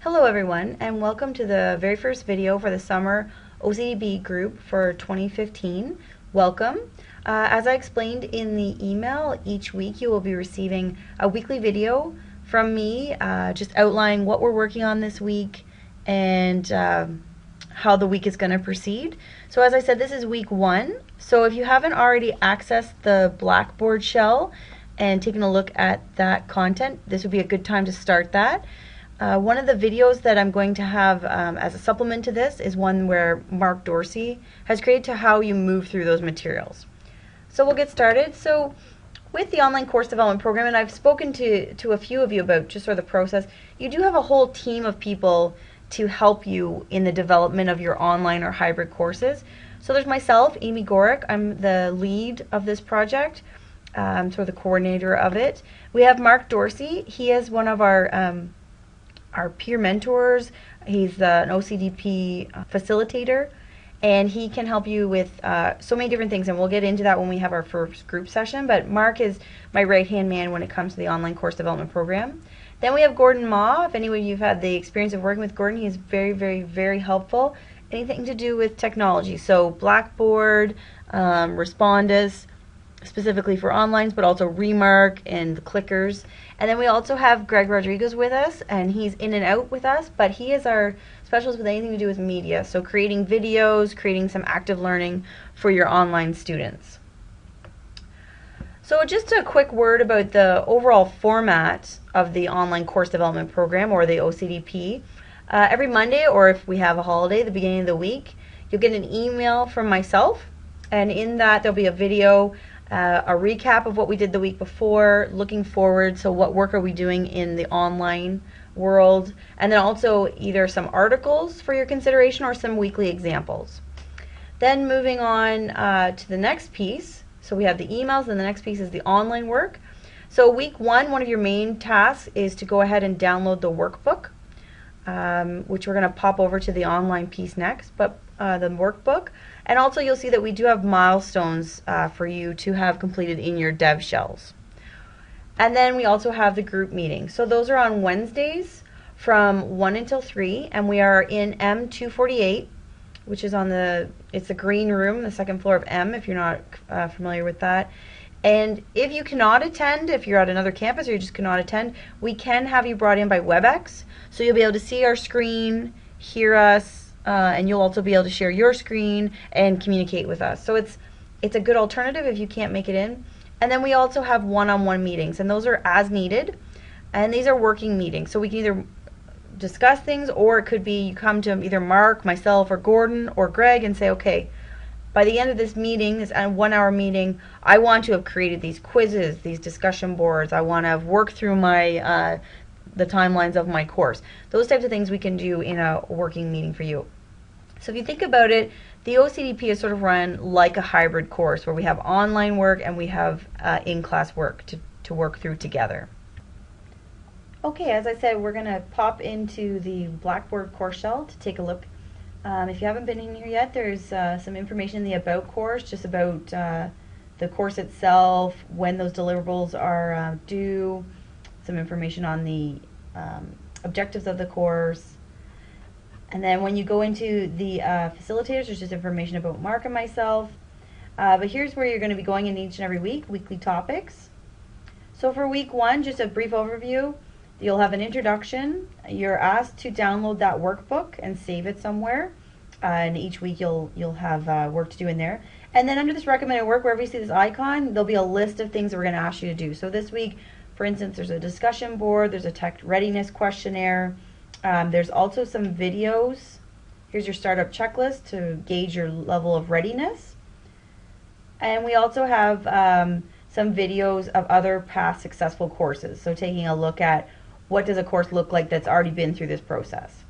Hello everyone, and welcome to the very first video for the summer OCDP group for 2015. Welcome. As I explained in the email, each week you will be receiving a weekly video from me just outlining what we're working on this week and how the week is going to proceed. So as I said, this is week 1. So if you haven't already accessed the Blackboard shell and taken a look at that content, this would be a good time to start that. One of the videos that I'm going to have as a supplement to this is one where Mark Dorsey has created to how you move through those materials. So we'll get started. So with the online course development program, and I've spoken to a few of you about just sort of the process, you do have a whole team of people to help you in the development of your online or hybrid courses. So there's myself, Amy Gorick. I'm the lead of this project, sort of the coordinator of it. We have Mark Dorsey. He is one of our peer mentors. He's an OCDP facilitator, and he can help you with so many different things, and we'll get into that when we have our first group session. But Mark is my right-hand man when it comes to the online course development program. Then we have Gordon Ma. If any of you have had the experience of working with Gordon, he is very, very, very helpful. Anything to do with technology, so Blackboard, Respondus, specifically for onlines, but also Remark and the clickers. And then we also have Greg Rodriguez with us, and he's in and out with us, but he is our specialist with anything to do with media, so creating videos, creating some active learning for your online students. So just a quick word about the overall format of the online course development program, or the OCDP. Every Monday, or if we have a holiday, the beginning of the week, you'll get an email from myself, and in that there'll be a video, a recap of what we did the week before, looking forward, so what work are we doing in the online world, and then also either some articles for your consideration or some weekly examples. Then moving on to the next piece, so we have the emails, and the next piece is the online work. So week 1, one of your main tasks is to go ahead and download the workbook, which we're going to pop over to the online piece next, but the workbook. And also you'll see that we do have milestones for you to have completed in your dev shells. And then we also have the group meetings. So those are on Wednesdays from 1 until 3, and we are in M248, which is on it's the green room, the second floor of M, if you're not familiar with that. And if you cannot attend, if you're at another campus or you just cannot attend, we can have you brought in by WebEx. So you'll be able to see our screen, hear us, and you'll also be able to share your screen and communicate with us. So it's a good alternative if you can't make it in. And then we also have one-on-one meetings, and those are as needed, and these are working meetings. So we can either discuss things, or it could be you come to either Mark, myself, or Gordon, or Greg and say, okay, by the end of this meeting, this 1-hour meeting, I want to have created these quizzes, these discussion boards. I want to have worked through my the timelines of my course. Those types of things we can do in a working meeting for you. So if you think about it, the OCDP is sort of run like a hybrid course where we have online work and we have in-class work to work through together. Okay, as I said, we're going to pop into the Blackboard course shell to take a look. If you haven't been in here yet, there's some information in the About course, just about the course itself, when those deliverables are due, some information on the objectives of the course. And then when you go into the facilitators, there's just information about Mark and myself. But here's where you're going to be going in each and every week, weekly topics. So for week 1, just a brief overview. You'll have an introduction. You're asked to download that workbook and save it somewhere. And each week you'll have work to do in there. And then under this recommended work, wherever you see this icon, there'll be a list of things that we're going to ask you to do. So this week, for instance, there's a discussion board, there's a tech readiness questionnaire, there's also some videos. Here's your startup checklist to gauge your level of readiness. And we also have some videos of other past successful courses. So taking a look at what does a course look like that's already been through this process.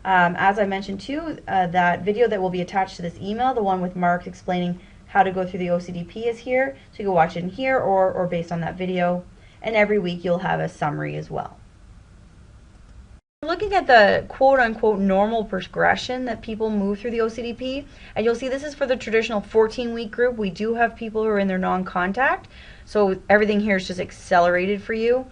As I mentioned too, that video that will be attached to this email, the one with Mark explaining how to go through the OCDP, is here. So you can watch it in here or based on that video. And every week you'll have a summary as well. We're looking at the quote-unquote normal progression that people move through the OCDP, and you'll see this is for the traditional 14-week group. We do have people who are in their non-contact, so everything here is just accelerated for you.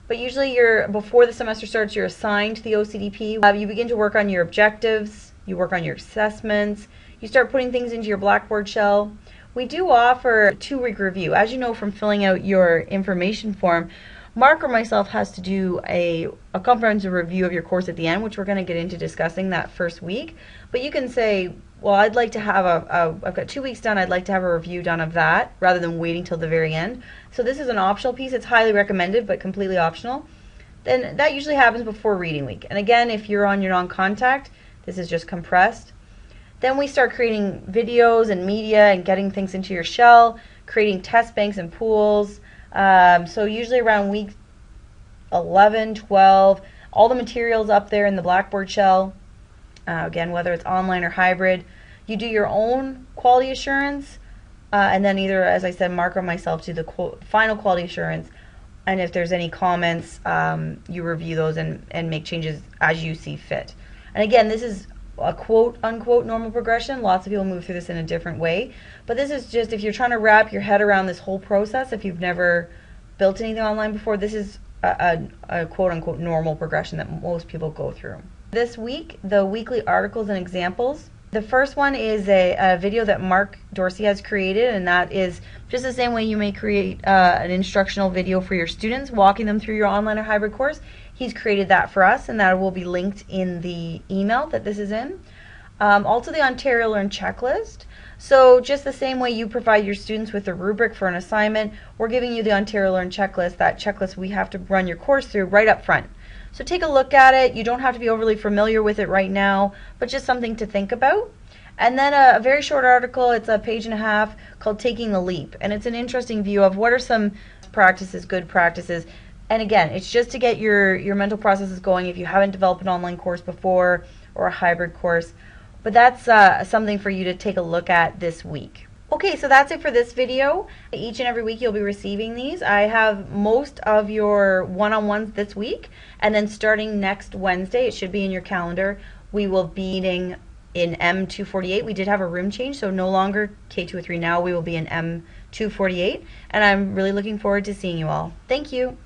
But usually before the semester starts, you're assigned to the OCDP. You begin to work on your objectives, you work on your assessments, you start putting things into your Blackboard shell. We do offer a 2-week review. As you know from filling out your information form, Mark or myself has to do a comprehensive review of your course at the end, which we're going to get into discussing that first week. But you can say, well, I'd like to have I've got 2 weeks done, I'd like to have a review done of that, rather than waiting till the very end. So this is an optional piece. It's highly recommended, but completely optional. Then that usually happens before reading week. And again, if you're on your non-contact, this is just compressed. Then we start creating videos and media and getting things into your shell, creating test banks and pools. So usually around week 11, 12, all the materials up there in the Blackboard shell. Again, whether it's online or hybrid, you do your own quality assurance, and then either, as I said, Mark or myself do the final quality assurance. And if there's any comments, you review those and make changes as you see fit. And again, this is a quote-unquote normal progression. Lots of people move through this in a different way. But this is just if you're trying to wrap your head around this whole process, if you've never built anything online before, this is a quote-unquote normal progression that most people go through. This week, the weekly articles and examples. The first one is a video that Mark Dorsey has created, and that is just the same way you may create an instructional video for your students, walking them through your online or hybrid course. He's created that for us, and that will be linked in the email that this is in. Also the Ontario Learn checklist. So just the same way you provide your students with a rubric for an assignment, we're giving you the Ontario Learn checklist, that checklist we have to run your course through right up front. So take a look at it. You don't have to be overly familiar with it right now, but just something to think about. And then a very short article, it's a page and a half, called Taking the Leap. And it's an interesting view of what are some practices, good practices. And again, it's just to get your mental processes going if you haven't developed an online course before or a hybrid course. But that's something for you to take a look at this week. Okay, so that's it for this video. Each and every week you'll be receiving these. I have most of your one-on-ones this week, and then starting next Wednesday, it should be in your calendar, we will be meeting in M248. We did have a room change, so no longer K203 now, we will be in M248, and I'm really looking forward to seeing you all. Thank you.